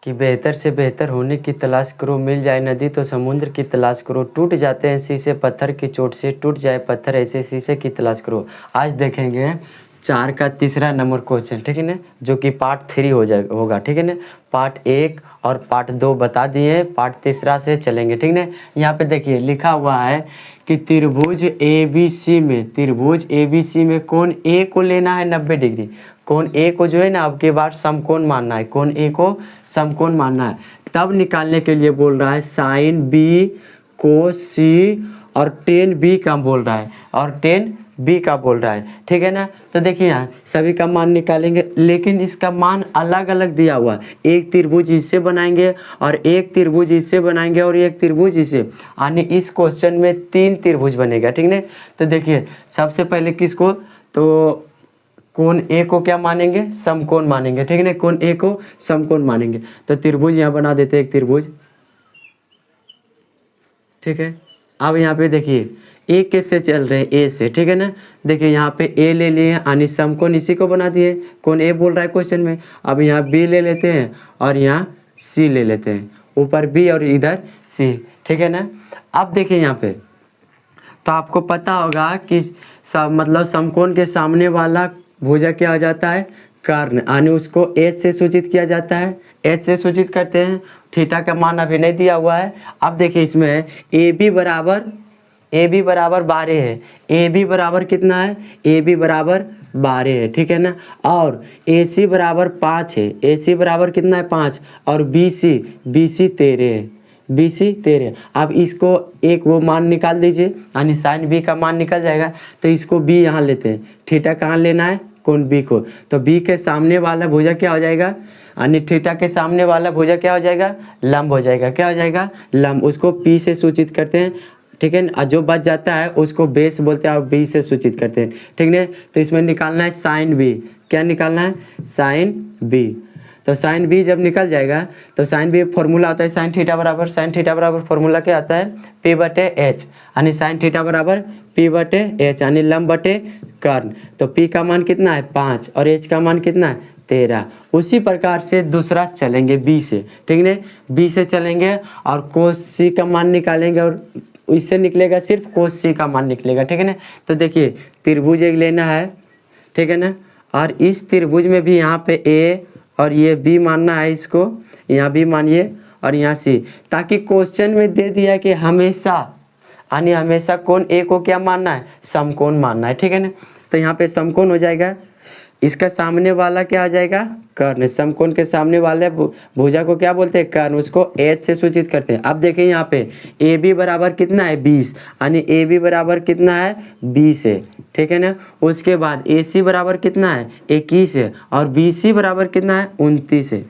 कि बेहतर से बेहतर होने की तलाश करो, मिल जाए नदी तो समुद्र की तलाश करो, टूट जाते हैं शीशे पत्थर की चोट से, टूट जाए पत्थर ऐसे शीशे की तलाश करो। आज देखेंगे 4 का तीसरा नंबर क्वेश्चन, ठीक है ना, जो कि पार्ट 3 होगा, ठीक है ना। पार्ट 1 और पार्ट 2 बता दिए, पार्ट तीसरा से चलेंगे, ठीक है ना। यहाँ पे देखिए लिखा हुआ है कि त्रिभुज ABC में कोण ए को लेना है 90 डिग्री। कोण ए को जो है ना अब के बाद समकोण मानना है, कोण ए को समकोण मानना है। तब निकालने के लिए बोल रहा है साइन बी, कोस सी और टेन बी का बोल रहा है, और टेन बी का बोल रहा है, ठीक है ना। तो देखिए यहाँ सभी का मान निकालेंगे, लेकिन इसका मान अलग अलग दिया हुआ है। एक त्रिभुज इससे बनाएंगे और एक त्रिभुज इससे बनाएंगे और एक त्रिभुज इससे, यानी इस क्वेश्चन में 3 त्रिभुज बनेगा, ठीक है। तो देखिए सबसे पहले किसको, तो कोण ए को क्या मानेंगे, समकोण मानेंगे, ठीक है ना। कोण ए को समकोण मानेंगे। तो त्रिभुज यहाँ बना देते हैं एक त्रिभुज, ठीक है। अब यहाँ पे देखिए ए किससे चल रहे हैं, ए से, ठीक है ना। देखिए यहाँ पे ए ले लिए यानी समकोण इसी को बना दिए, कोण ए बोल रहा है क्वेश्चन में। अब यहाँ बी ले लेते हैं और यहाँ सी ले लेते हैं, ऊपर बी और इधर सी, ठीक है ना। अब देखिए यहाँ पे तो आपको पता होगा कि मतलब समकोण के सामने वाला भुजा क्या हो जाता है, कर्ण, यानी उसको एच से सूचित किया जाता है, एच से सूचित करते हैं। थीटा का मान अभी नहीं दिया हुआ है। अब देखिए इसमें ए बी बराबर 12 है, ए बी बराबर कितना है, ए बी बराबर 12 है, ठीक है ना। और ए सी बराबर 5 है, ए सी बराबर कितना है 5, और बी सी 13 है, बी सी 13। अब इसको एक वो मान निकाल दीजिए, यानी साइन बी का मान निकल जाएगा। तो इसको बी यहाँ लेते हैं, थीटा कहाँ लेना है, कोण बी को। तो बी के सामने वाला भुजा क्या हो जाएगा, यानी थीटा के सामने वाला भुजा क्या हो जाएगा, लंब हो जाएगा, क्या हो जाएगा, लंब। उसको पी से सूचित करते हैं, ठीक है। जो बच जाता है उसको बेस बोलते हैं और बी से सूचित करते हैं, ठीक है। तो इसमें निकालना है साइन बी, क्या निकालना है, साइन बी। तो साइन बी जब निकल जाएगा तो साइन बी फॉर्मूला आता है साइन थीटा बराबर फॉर्मूला क्या आता है, पी बटे एच, यानी साइन थीटा बराबर पी बटे एच, यानी लंब बटे कर्ण। तो पी का मान कितना है 5 और एच का मान कितना है 13। उसी प्रकार से दूसरा चलेंगे बी से, ठीक है। बी से चलेंगे और कोस सी का मान निकालेंगे और इससे निकलेगा सिर्फ कोस सी का मान निकलेगा, ठीक है ना। तो देखिए त्रिभुज एक लेना है, ठीक है ना, और इस त्रिभुज में भी यहाँ पे ए और ये बी मानना है, इसको यहाँ बी मानिए और यहाँ सी, ताकि क्वेश्चन में दे दिया कि हमेशा, यानी हमेशा कोण ए को क्या मानना है, समकोण मानना है, ठीक है ना। तो यहाँ पे समकोण हो जाएगा, इसका सामने वाला क्या आ जाएगा, कर्ण। समकोण के सामने वाले भुजा को क्या बोलते हैं, कर्ण, उसको एच से सूचित करते हैं। अब देखिए यहाँ पे ए बी बराबर कितना है 20, यानी ए बी बराबर कितना है 20 है, ठीक है ना। उसके बाद ए सी बराबर कितना है 21 है, और बी सी बराबर कितना है 29 है।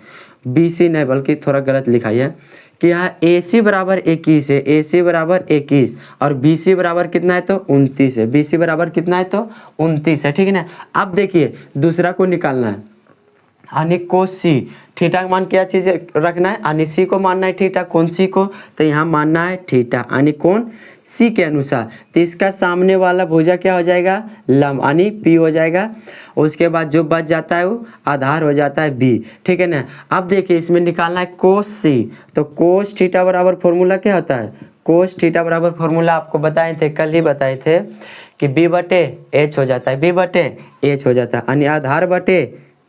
बी सी नहीं बल्कि थोड़ा गलत लिखा है कि यहाँ ए सी बराबर 21 है, ए सी बराबर 21 और बी सी बराबर कितना है तो 29 है, बी सी बराबर कितना है तो 29 है, ठीक है ना। अब देखिए दूसरा को निकालना है, यानी कोस सी, थीटा का मान क्या चीज़ रखना है, यानी सी को मानना है थीटा, कौन सी को, तो यहाँ मानना है थीटा, यानी कौन सी के अनुसार। तो इसका सामने वाला भुजा क्या हो जाएगा, लंब, यानी पी हो जाएगा। उसके बाद जो बच जाता है वो आधार हो जाता है बी, ठीक है ना। अब देखिए इसमें निकालना है कोस सी, तो कोस थीटा बराबर फॉर्मूला क्या होता है, कोस थीटा बराबर फॉर्मूला आपको बताए थे, कल ही बताए थे कि बी बटे एच हो जाता है, बी बटे एच हो जाता है, यानी आधार बटे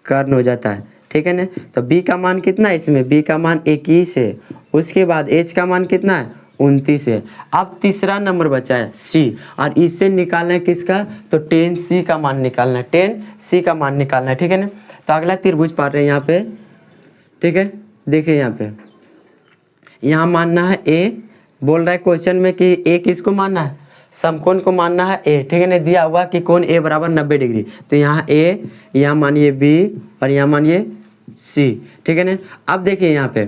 कर्ण हो जाता है, ठीक है ना। तो b का मान कितना है, इसमें b का मान 21 है। उसके बाद h का मान कितना है 29 है। अब तीसरा नंबर बचा है c, और इससे निकालना है किसका, तो टेन सी का मान निकालना है, टेन सी का मान निकालना है, ठीक है ना। तो अगला त्रिभुज पढ़ रहे हैं यहाँ पे, ठीक है। देखिए यहाँ पे यहाँ मानना है a, बोल रहा है क्वेश्चन में कि a किसको मानना है, समकोण को मानना है ए, ठीक है ना। दिया हुआ कि कोण ए बराबर 90 डिग्री, तो यहाँ ए, यहाँ मानिए बी और यहाँ मानिए सी, ठीक है ना। अब देखिए यहाँ पे,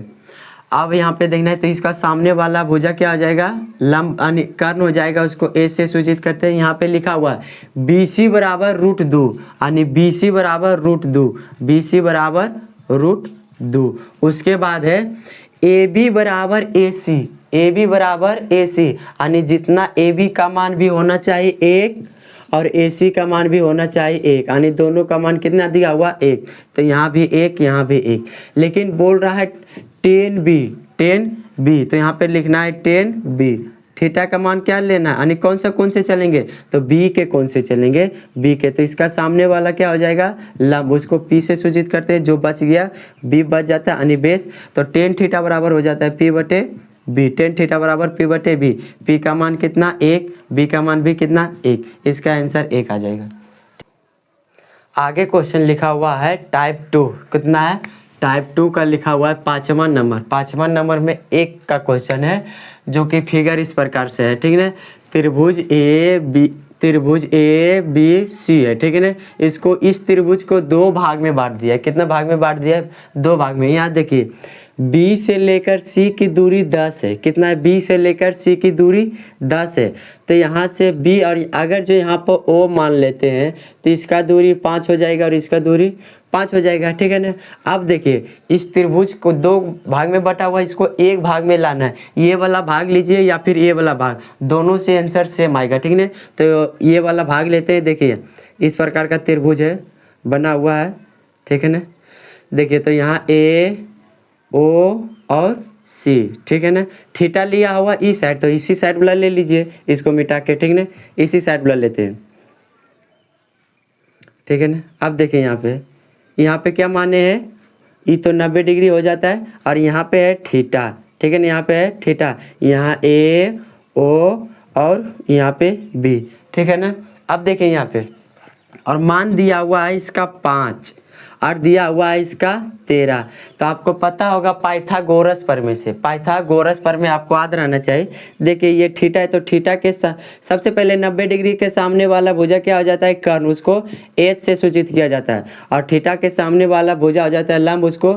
अब यहाँ पे देखना है तो इसका सामने वाला भुजा क्या हो जाएगा, लंब यानी कर्ण हो जाएगा, उसको ए से सूचित करते हैं। यहाँ पे लिखा हुआ है बी सी बराबर √2, यानी बी सी बराबर √2, बी सी बराबर √2। उसके बाद है ए बी बराबर ए सी, ए बी बराबर ए सी, यानी जितना ए बी का मान भी होना चाहिए 1 और AC का मान भी होना चाहिए 1, यानी दोनों का मान कितना दिया हुआ 1, तो यहाँ भी 1 यहाँ भी 1। लेकिन बोल रहा है 10b, तो यहाँ पे लिखना है 10b। थीटा का मान क्या लेना है, यानी कौन से चलेंगे, तो b के कौन से चलेंगे, b के, तो इसका सामने वाला क्या हो जाएगा लंब, उसको p से सूचित करते हैं, जो बच गया b बच जाता है यानी बेस, तो टेन थीटा बराबर हो जाता है p बटे b, टेन थीटा बराबर p बटे b, p का मान कितना 1, b का मान भी कितना 1, इसका आंसर 1 आ जाएगा। आगे क्वेश्चन लिखा हुआ है टाइप 2, कितना है टाइप 2 का लिखा हुआ है 5वां नंबर, 5वां नंबर में 1 का क्वेश्चन है, जो कि फिगर इस प्रकार से है, ठीक है ना। त्रिभुज ए बी सी है, ठीक है ना। इसको इस त्रिभुज को 2 भाग में बांट दिया है, कितना भाग में बांट दिया है 2 भाग में। यहाँ देखिए B से लेकर C की दूरी 10 है, कितना है B से लेकर C की दूरी 10 है, तो यहाँ से B, और अगर जो यहाँ पर O मान लेते हैं तो इसका दूरी 5 हो जाएगा और इसका दूरी 5 हो जाएगा, ठीक है ना। अब देखिए इस त्रिभुज को 2 भाग में बटा हुआ है, इसको एक भाग में लाना है, ये वाला भाग लीजिए या फिर ये वाला भाग, दोनों से आंसर सेम आएगा, ठीक है। तो ये वाला भाग लेते हैं, देखिए इस प्रकार का त्रिभुज है बना हुआ है, ठीक है ना। देखिए तो यहाँ A O और C, ठीक है ना। थीटा लिया हुआ इस साइड, तो इसी साइड वाला ले लीजिए, इसको मिटा के, ठीक है ना, इसी साइड वाला लेते हैं, ठीक है ना। अब देखिए यहाँ पे क्या माने हैं, ये तो 90 डिग्री हो जाता है, और यहाँ पे है थीटा, ठीक है ना, यहाँ पे है थीटा, यहाँ A O और यहाँ पे B, ठीक है ना। अब देखिए यहाँ पे, और मान दिया हुआ है इसका 5 और दिया हुआ है इसका 13, तो आपको पता होगा पाइथागोरस प्रमेय से, पाइथागोरस प्रमेय आपको याद रहना चाहिए। देखिए ये थीटा है, तो थीटा के सबसे पहले 90 डिग्री के सामने वाला भुजा क्या हो जाता है कर्ण, उसको H से सूचित किया जाता है, और थीटा के सामने वाला भुजा हो जाता है लंब, उसको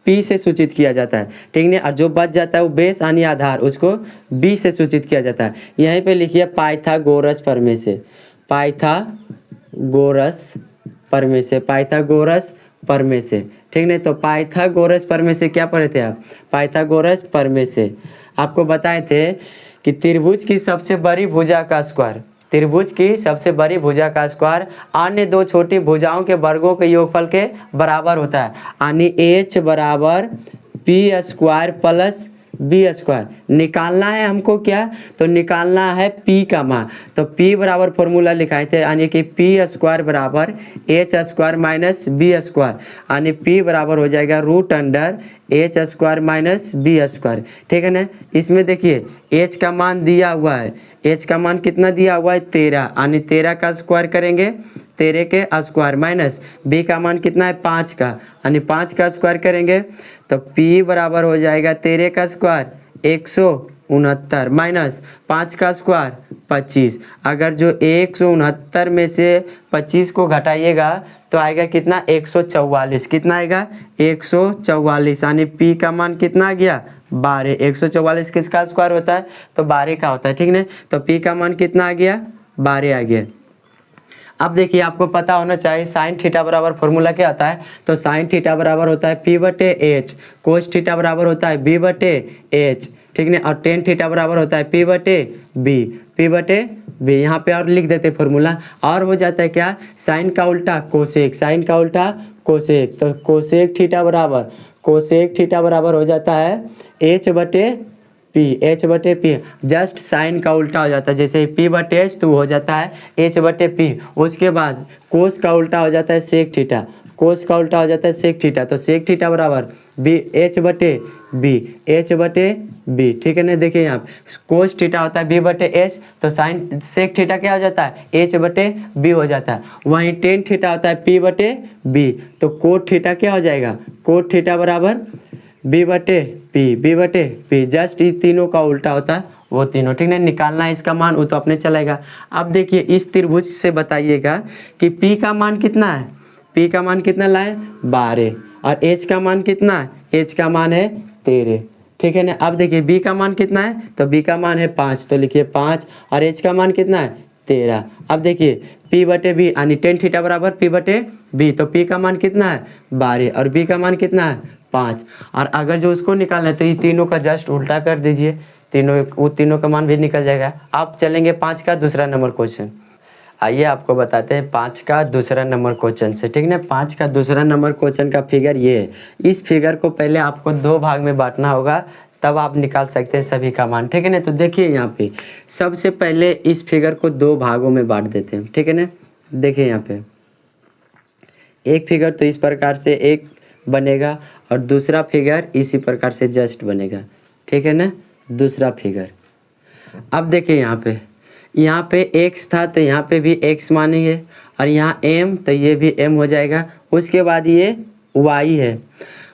P से सूचित किया जाता है, ठीक है। और जो बच जाता है वो बेस यानी आधार, उसको B से सूचित किया जाता है। यहीं पे लिखिए पाइथागोरस प्रमेय से, पाइथागोरस प्रमेय से, पाइथागोरस प्रमेय से, ठीक नहीं। तो पाइथागोरस प्रमेय से क्या पढ़े थे आप, पाइथागोरस प्रमेय से आपको बताए थे कि त्रिभुज की सबसे बड़ी भुजा का स्क्वायर, त्रिभुज की सबसे बड़ी भुजा का स्क्वायर अन्य 2 छोटी भुजाओं के वर्गों के योगफल के बराबर होता है, यानी H बराबर P square plus B square. निकालना है हमको क्या, तो निकालना है P का मान, तो P बराबर फॉर्मूला लिखाए थे, यानी कि P स्क्वायर बराबर H square minus B square, यानी P बराबर हो जाएगा root under H square minus B square, ठीक है ना। इसमें देखिए H का मान दिया हुआ है, H का मान कितना दिया हुआ है 13, यानी 13 का स्क्वायर करेंगे, 13 के स्क्वायर माइनस B का मान कितना है 5 का, यानी 5 का स्क्वायर करेंगे, तो P बराबर हो जाएगा 13 का स्क्वायर 169 माइनस 5 का स्क्वायर 25। अगर जो 169 में से 25 को घटाइएगा तो आएगा कितना 144, कितना आएगा 144, यानी P का मान कितना आ गया 12। 144 किसका स्क्वायर होता है, तो 12 का होता है, ठीक है। तो P का मान कितना आ गया 12 आ गया। अब देखिए आपको पता होना चाहिए साइन थीटा बराबर फॉर्मूला क्या आता है, तो साइन थीटा बराबर होता है P बटे H, कोस थीटा बराबर होता है B बटे H, ठीक है। और टेन थीटा बराबर होता है P बटे B, P बटे B। यहाँ पे और लिख देते फॉर्मूला, और हो जाता है क्या साइन का उल्टा कोसेक, साइन का उल्टा कोसेक, तो कोसेक थीटा बराबर, कोसेक थीटा बराबर हो जाता है H बटे P, H बटे P, जस्ट साइन का उल्टा हो जाता है, जैसे P बटे H तो हो जाता है H बटे P। उसके बाद कोस का उल्टा हो जाता है सेक थीटा, कोस का उल्टा हो जाता है सेक थीटा, तो सेक थीटा बराबर B H बटे B, H बटे B, ठीक है ना। देखिए यहाँ कोस थीटा होता है B बटे H, तो साइन सेक थीटा क्या हो जाता है H बटे B हो जाता है। वहीं टेन थीटा होता है P बटे B, तो कोट थीटा क्या हो जाएगा, कोट थीटा बराबर B बटे P, जस्ट ये तीनों का उल्टा होता है वो तीनों, ठीक है। निकालना है इसका मान, वो तो अपने चलेगा। अब देखिए इस त्रिभुज से बताइएगा कि P का मान कितना है, P का मान कितना लाए 12, और H का मान कितना है, H का मान है 13, ठीक है ना। अब देखिए B का मान कितना है, तो B का मान है 5, तो लिखिए 5, और H का मान कितना है 13। अब देखिए P बटे B, यानी टेन थीटा बराबर P बटे B, तो P का मान कितना है 12 और B का मान कितना है 5। और अगर जो उसको निकालना है तो ये तीनों का जस्ट उल्टा कर दीजिए, तीनों वो तीनों का मान भी निकल जाएगा। अब चलेंगे 5 का दूसरा नंबर क्वेश्चन। आइए आपको बताते हैं 5 का दूसरा नंबर क्वेश्चन से, ठीक है ना। 5 का दूसरा नंबर क्वेश्चन का फिगर ये है। इस फिगर को पहले आपको 2 भाग में बांटना होगा, तब आप निकाल सकते हैं सभी का मान, ठीक है ना। तो देखिए यहाँ पे सबसे पहले इस फिगर को 2 भागों में बांट देते हैं, ठीक है ना। देखिए यहाँ पे एक फिगर तो इस प्रकार से एक बनेगा और दूसरा फिगर इसी प्रकार से जस्ट बनेगा, ठीक है ना। दूसरा फिगर अब देखिए यहाँ पे x था तो यहाँ पे भी x मानेंगे, और यहाँ m तो ये भी m हो जाएगा। उसके बाद ये y है,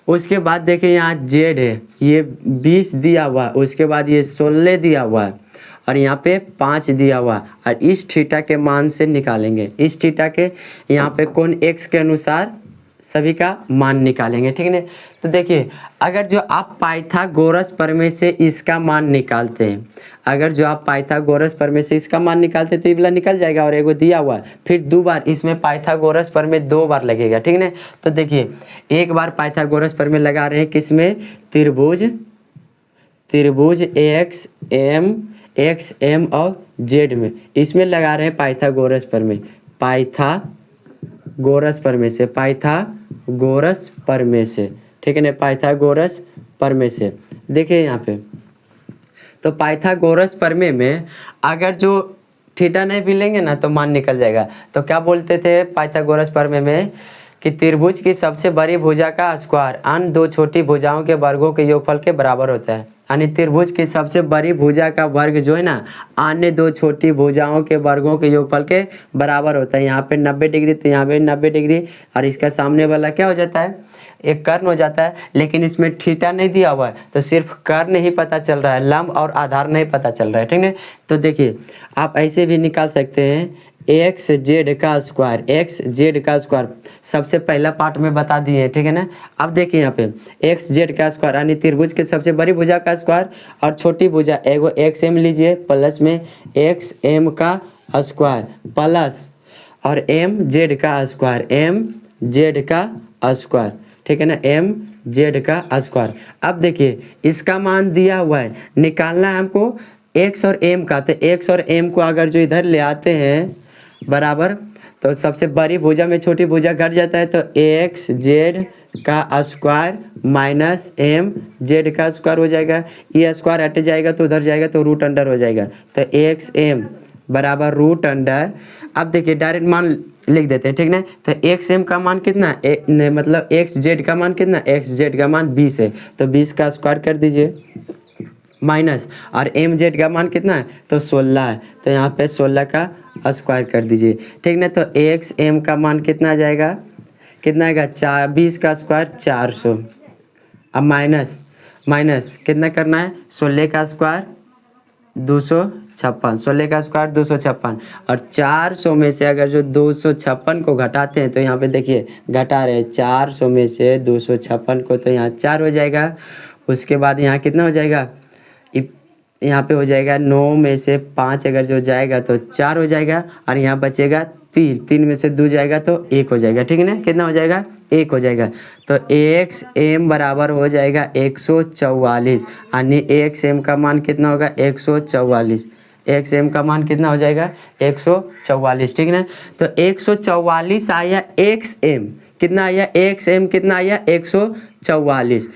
उसके बाद देखिए यहाँ z है, ये 20 दिया हुआ है, उसके बाद ये 16 दिया हुआ है, और यहाँ पे 5 दिया हुआ है। और इस थीटा के मान से निकालेंगे, इस थीटा के यहाँ पे कोण x के अनुसार सभी का मान निकालेंगे, ठीक है ना। तो देखिए अगर जो आप पाइथागोरस प्रमेय से इसका मान निकालते हैं, अगर जो आप पाइथागोरस प्रमेय से इसका मान निकालते हैं तो ये वाला निकल जाएगा, और एगो दिया हुआ है, फिर 2 बार इसमें पाइथागोरस प्रमेय 2 बार लगेगा, ठीक है ना। तो देखिए एक बार पाइथागोरस प्रमेय लगा रहे हैं किसमें, त्रिभुज एक्स एम और जेड में, इसमें लगा रहे हैं पाइथागोरस प्रमेय, पाइथागोरस प्रमेय से, ठीक है ना, पाइथागोरस प्रमेय से। देखिए यहाँ पे तो पाइथागोरस प्रमेय में अगर जो थीटा नहीं भी लेंगे ना तो मान निकल जाएगा। तो क्या बोलते थे पाइथागोरस प्रमेय में कि त्रिभुज की सबसे बड़ी भुजा का स्क्वायर अन्य 2 छोटी भुजाओं के वर्गों के योगफल के बराबर होता है। यानी त्रिभुज की सबसे बड़ी भुजा का वर्ग जो है ना अन्य 2 छोटी भुजाओं के वर्गों के योगफल के बराबर होता है। यहाँ पे 90 डिग्री तो यहाँ पे 90 डिग्री, और इसका सामने वाला क्या हो जाता है, एक कर्ण हो जाता है। लेकिन इसमें थीटा नहीं दिया हुआ है तो सिर्फ कर्ण ही पता चल रहा है, लंब और आधार नहीं पता चल रहा है, ठीक है। तो देखिए आप ऐसे भी निकाल सकते हैं एक्स जेड का स्क्वायर, सबसे पहला पार्ट में बता दिए, ठीक है ना। अब देखिए यहाँ पे एक्स जेड का स्क्वायर यानी त्रिभुज के सबसे बड़ी भुजा का स्क्वायर और छोटी भुजा एगो एक्स एम लीजिए, प्लस में एक्स एम का स्क्वायर प्लस और एम जेड का स्क्वायर, ठीक है ना, एम जेड का स्क्वायर। अब देखिए इसका मान दिया हुआ है, निकालना है हमको एक्स और एम का। तो एक्स और एम को अगर जो इधर ले आते हैं बराबर, तो सबसे बड़ी भुजा में छोटी भुजा घट जाता है, तो एक्स जेड का स्क्वायर माइनस एम जेड का स्क्वायर हो जाएगा। ये स्क्वायर हट जाएगा तो उधर जाएगा तो रूट अंडर हो जाएगा, तो एक्स एम बराबर रूट अंडर। अब देखिए डायरेक्ट मान लिख देते हैं, ठीक ना। तो एक्स एम का मान कितना है, मतलब एक्स जेड का मान कितना, एक्स जेड का मान 20 है, तो 20 का स्क्वायर कर दीजिए माइनस, और एम जेड का मान कितना है तो 16 है, तो यहाँ पे 16 का स्क्वायर कर दीजिए, ठीक ना। तो एक्स एम का मान कितना आ जाएगा, कितना आएगा 20 का स्क्वायर 400। अब माइनस कितना करना है, 16 का स्क्वायर 256, 16 का स्क्वायर 256, और 400 में से अगर जो 256 को घटाते हैं तो यहाँ पे देखिए घटा रहे हैं, 400 में से 256 को तो यहाँ 4 हो जाएगा। उसके बाद यहाँ कितना हो जाएगा, यहाँ पे हो जाएगा 9 में से 5 अगर जो जाएगा तो 4 हो जाएगा, और यहाँ बचेगा 3 में से 2 जाएगा तो 1 हो जाएगा, ठीक है ना। कितना हो जाएगा, 1 हो जाएगा। तो एक्स एम बराबर हो जाएगा 144, यानी एक्स एम का मान कितना होगा 144, एक्स एम का मान कितना हो जाएगा 144, ठीक है ना। तो 144 आया एक्स एम, कितना आया एक्स एम, कितना आया 144।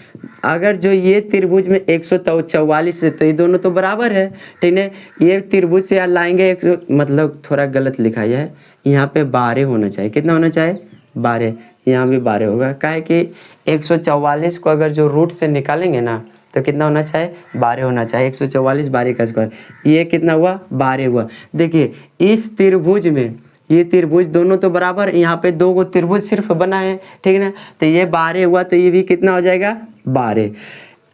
अगर जो ये त्रिभुज में 144 है तो ये दोनों तो बराबर है, ठीक है। ये त्रिभुज से लाएंगे मतलब थोड़ा गलत लिखा है, यहाँ पे 12 होना चाहिए, कितना होना चाहिए 12, यहाँ भी 12 होगा। क्या है कि 144 को अगर जो रूट से निकालेंगे ना तो कितना होना चाहिए 12 होना चाहिए, 144 12 का स्क्वायर, ये कितना हुआ 12 हुआ। देखिए इस त्रिभुज में ये त्रिभुज दोनों तो बराबर, यहाँ पे 2 गो त्रिभुज सिर्फ बना है, ठीक है ना। तो ये 12 हुआ तो ये भी कितना हो जाएगा 12।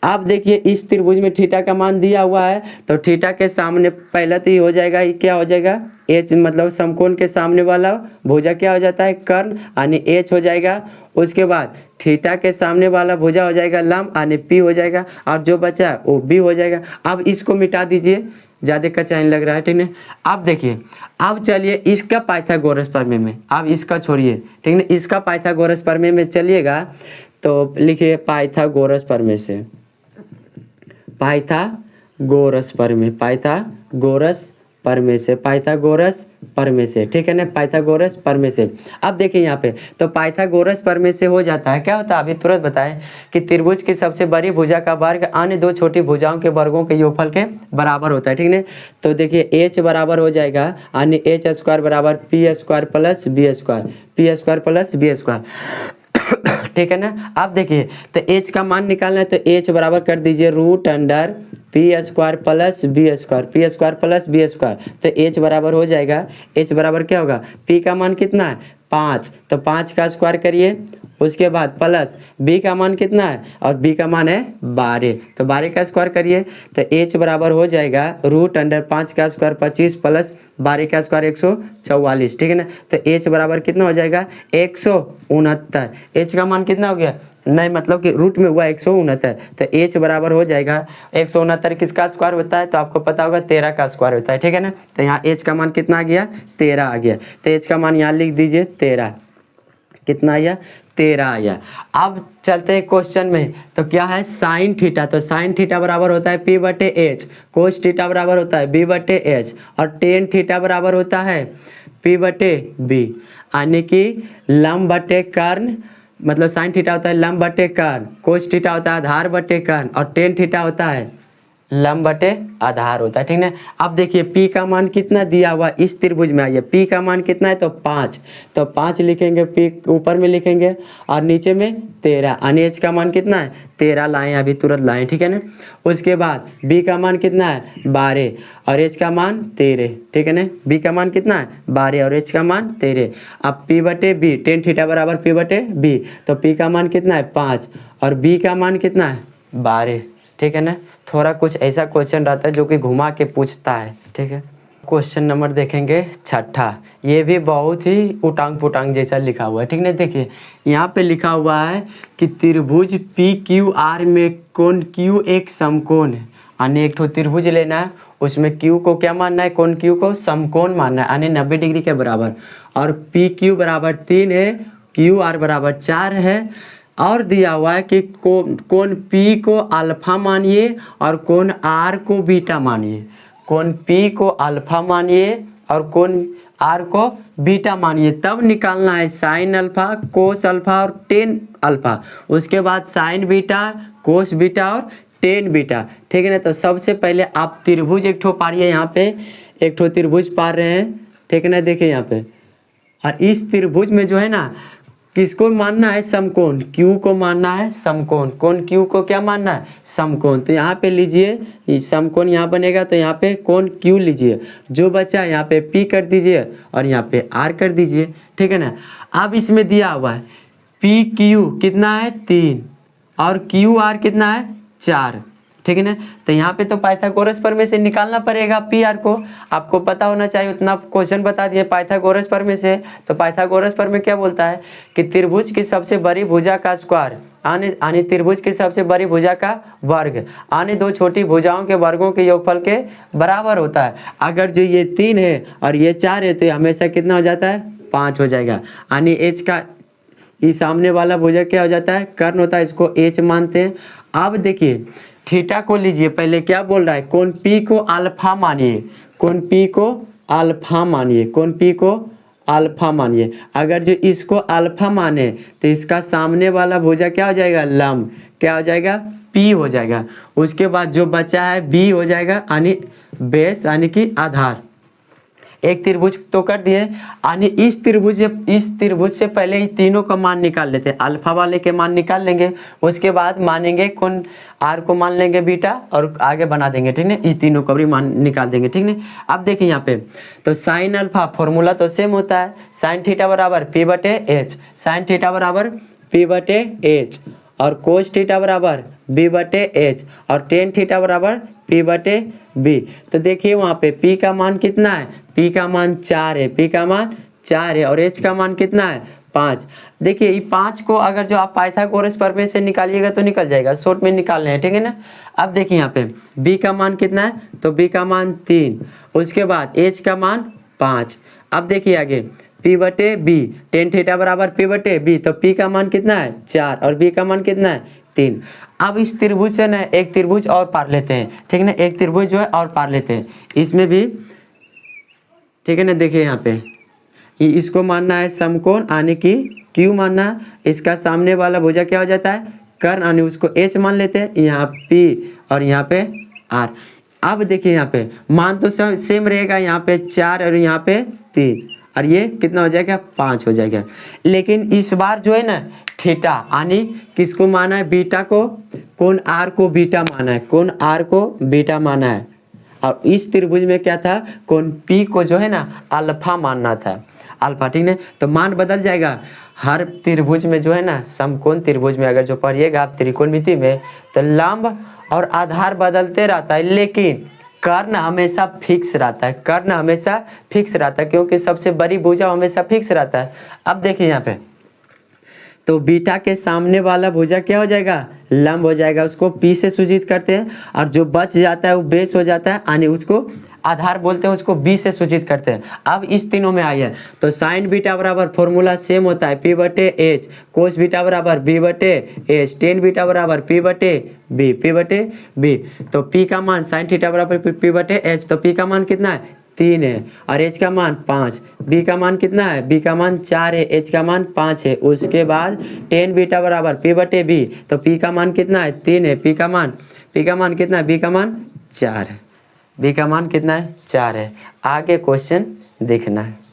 आप देखिए इस त्रिभुज में थीटा का मान दिया हुआ है, तो थीटा के सामने पहला तो ये हो जाएगा, ये क्या हो जाएगा एच, मतलब समकोण के सामने वाला भुजा क्या हो जाता है कर्ण, यानी एच हो जाएगा। उसके बाद थीटा के सामने वाला भुजा हो जाएगा लंब, यानी पी हो जाएगा, और जो बचा वो बी हो जाएगा। अब इसको मिटा दीजिए, ज़्यादा कचाइन लग रहा है, ठीक है। अब देखिए अब चलिए इसका पाइथागोरस प्रमेय में, अब इसका छोड़िए, ठीक है, इसका पाइथागोरस प्रमेय में चलिएगा तो लिखिए पाइथागोरस प्रमेय से, पाइथागोरस प्रमेय से, पाइथागोरस प्रमेय से, ठीक है ना, पाइथागोरस प्रमेय से। अब देखिए यहाँ पे तो पाइथागोरस प्रमेय से हो जाता है, क्या होता है अभी तुरंत बताएं कि त्रिभुज की सबसे बड़ी भुजा का वर्ग अन्य दो छोटी भुजाओं के वर्गों के योगफल के बराबर होता है, ठीक है। तो देखिए एच बराबर हो जाएगा अन्य एच स्क्वायर बराबर P square plus B square, P square plus B square, ठीक है ना। अब देखिए तो एच का मान निकालना है तो एच बराबर कर दीजिए root under P square plus B square, P square plus B square, तो एच बराबर हो जाएगा, एच बराबर क्या होगा, पी का मान कितना है 5, तो 5 का स्क्वायर करिए, उसके बाद प्लस बी का मान कितना है और बी का मान है 12, तो 12 का स्क्वायर करिए, तो एच बराबर हो जाएगा रूट अंडर 5 का स्क्वायर 25 प्लस 12 का स्क्वायर 144, ठीक है ना। तो एच बराबर कितना हो जाएगा 169, एच का मान कितना हो गया, नहीं मतलब कि रूट में हुआ 169, तो एच बराबर हो जाएगा 169 किसका स्क्वायर होता है, तो आपको पता होगा 13 का स्क्वायर होता है, ठीक है ना। तो यहाँ एच का मान कितना आ गया 13 आ गया, तो एच का मान यहाँ लिख दीजिए 13, कितना आया 13 आया। अब चलते हैं क्वेश्चन में, तो क्या है साइन थीटा, तो साइन थीटा बराबर होता है पी बटे एच, कोस थीटा बराबर होता है बी बटे एच, और टेन थीटा बराबर होता है पी बटे बी, यानी कि लंब बटे कर्ण, मतलब साइन थीटा होता है लंब बटे कर्ण, कोस थीटा होता है आधार बटे कर्ण, और टेन थीटा होता है लंब बटे आधार होता है, ठीक है। अब देखिए P का मान कितना दिया हुआ इस त्रिभुज में, आइए P का मान कितना है तो 5, तो 5 लिखेंगे, P ऊपर में लिखेंगे और नीचे में 13, यानी H का मान कितना है 13 लाएं, अभी तुरंत लाएं, ठीक है ना। उसके बाद B का मान कितना है 12 और H का मान 13, ठीक है ना, B का मान कितना है 12 और H का मान 13। अब P बटे B, टेन थीटा बराबर P बटे B, तो P का मान कितना है 5 और B का मान कितना है 12, ठीक है ना। थोड़ा कुछ ऐसा क्वेश्चन रहता है जो कि घुमा के पूछता है, ठीक है। क्वेश्चन नंबर देखेंगे छठा, ये भी बहुत ही उटांग पुटांग जैसा लिखा हुआ है, ठीक है। देखिए यहाँ पे लिखा हुआ है कि त्रिभुज पी क्यू आर में कोण क्यू एक समकोण है, यानी एक ठो त्रिभुज लेना है, उसमें क्यू को क्या मानना है, कोण क्यू को समकोण मानना है, यानी 90 डिग्री के बराबर, और पी क्यू बराबर 3 है, क्यू आर बराबर 4 है, और दिया हुआ है कि कोण P को अल्फा मानिए और कोण R को बीटा मानिए, कोण P को अल्फा मानिए और कोण R को बीटा मानिए, तब निकालना है साइन अल्फा, कोस अल्फा और टेन अल्फा, उसके बाद साइन बीटा, कोस बीटा और टेन बीटा, ठीक है ना। तो सबसे पहले आप त्रिभुज एक ठो पारिए, यहाँ पे एक ठो त्रिभुज पार रहे हैं, ठीक है ना। देखिए यहाँ पे, और इस त्रिभुज में जो है ना किसको मानना है समकोण, Q को मानना है समकोण, कोण Q को क्या मानना है समकोण, तो यहाँ पे लीजिए समकोण यहाँ बनेगा, तो यहाँ पे कोण Q लीजिए, जो बचा यहाँ पे P कर दीजिए और यहाँ पे R कर दीजिए, ठीक है ना। अब इसमें दिया हुआ है PQ कितना है 3 और QR कितना है 4, ठीक है ना। तो यहाँ पे तो पाइथागोरस प्रमेय से निकालना पड़ेगा पी आर को, आपको पता होना चाहिए, उतना क्वेश्चन बता दिए पाइथागोरस प्रमेय से। तो पाइथागोरस प्रमेय क्या बोलता है कि त्रिभुज की सबसे बड़ी भुजा का स्क्वायर आने त्रिभुज की सबसे बड़ी भुजा का वर्ग आने दो छोटी भुजाओं के वर्गों के योगफल के बराबर होता है। अगर जो ये 3 है और ये 4 है तो ये हमेशा कितना हो जाता है 5 हो जाएगा, यानी एच का ये सामने वाला भुजा क्या हो जाता है कर्ण होता है, इसको एच मानते हैं। अब देखिए थीटा को लीजिए, पहले क्या बोल रहा है कोण P को अल्फा मानिए, कोण P को अल्फा मानिए, कोण P को अल्फा मानिए। अगर जो इसको अल्फा माने तो इसका सामने वाला भुजा क्या हो जाएगा लंब, क्या हो जाएगा P हो जाएगा। उसके बाद जो बचा है B हो जाएगा, यानी बेस यानी कि आधार। एक त्रिभुज तो कर दिए, यानी इस त्रिभुज से पहले ही तीनों का मान निकाल लेते हैं, अल्फा वाले के मान निकाल लेंगे, उसके बाद मानेंगे कोण आर को मान लेंगे बीटा और आगे बना देंगे, ठीक है। इस तीनों का भी मान निकाल देंगे, ठीक है। अब देखिए यहाँ पे तो साइन अल्फा फॉर्मूला तो सेम होता है, साइन थीटा बराबर पी बटे एच, साइन थीटा बराबर पी बटे एच, और कोस थीटा बराबर बी बटे एच, और टेन थीटा बराबर पी बटे बी। तो देखिए वहाँ पे P का मान कितना है, P का मान 4 है, P का मान 4 है, और H का मान कितना है 5। देखिए ये 5 को अगर जो आप पाइथागोरस प्रमेय से निकालिएगा तो निकल जाएगा, शॉर्ट में निकालना है, ठीक है ना। अब देखिए यहाँ पे B का मान कितना है, तो B का मान 3, उसके बाद H का मान 5। अब देखिए आगे P बटे B, टेन थीटा बराबर P बटे B, तो P का मान कितना है 4 और B का मान कितना है 3। अब इस त्रिभुज से ना एक त्रिभुज और पार लेते हैं, ठीक है ना, एक त्रिभुज जो है और पार लेते हैं, इसमें भी ठीक है ना। देखिए यहाँ पे इसको मानना है समकोण यानी कि क्यू मानना है, इसका सामने वाला भुजा क्या हो जाता है कर्ण यानी उसको एच मान लेते हैं, यहाँ पी और यहाँ पे आर। अब देखिए यहाँ पे मान तो सेम रहेगा, यहाँ पे 4 और यहाँ पे 3 और ये कितना हो जाएगा 5 हो जाएगा। लेकिन इस बार जो है ना थीटा यानी किसको माना है बीटा को, कोण आर को बीटा माना है, कोण आर को बीटा माना है। और इस त्रिभुज में क्या था कोण पी को जो है ना अल्फा मानना था, अल्फा, ठीक है। तो मान बदल जाएगा हर त्रिभुज में जो है ना समकोण त्रिभुज में अगर जो पढ़िएगा आप त्रिकोणमिति में तो लंब और आधार बदलते रहता है, लेकिन कर्ण हमेशा फिक्स रहता है, कर्ण हमेशा फिक्स रहता है क्योंकि सबसे बड़ी भुजा हमेशा फिक्स रहता है। अब देखिए यहाँ पे तो बीटा के सामने वाला भुजा क्या हो जाएगा लंब हो जाएगा, उसको पी से सूचित करते हैं, और जो बच जाता है वो बेस हो जाता है यानी उसको आधार बोलते हैं, उसको बी से सूचित करते हैं। अब इस तीनों में आई है तो साइन बीटा बराबर फॉर्मूला सेम होता है पी बटे एच, कोस बीटा बराबर बी बटे एच, टेन बीटा बराबर पी बटे बी। तो पी का मान साइन थीटा बराबर पी बटे एच, तो पी का मान कितना है 3 है और एच का मान 5, बी का मान कितना है बी का मान 4 है, एच का मान 5 है। उसके बाद टेन बीटा बराबर पी बटे बी, तो पी का मान कितना है 3 है, पी का मान कितना है बी का मान 4 है, बी का मान कितना है 4 है। आगे क्वेश्चन देखना है।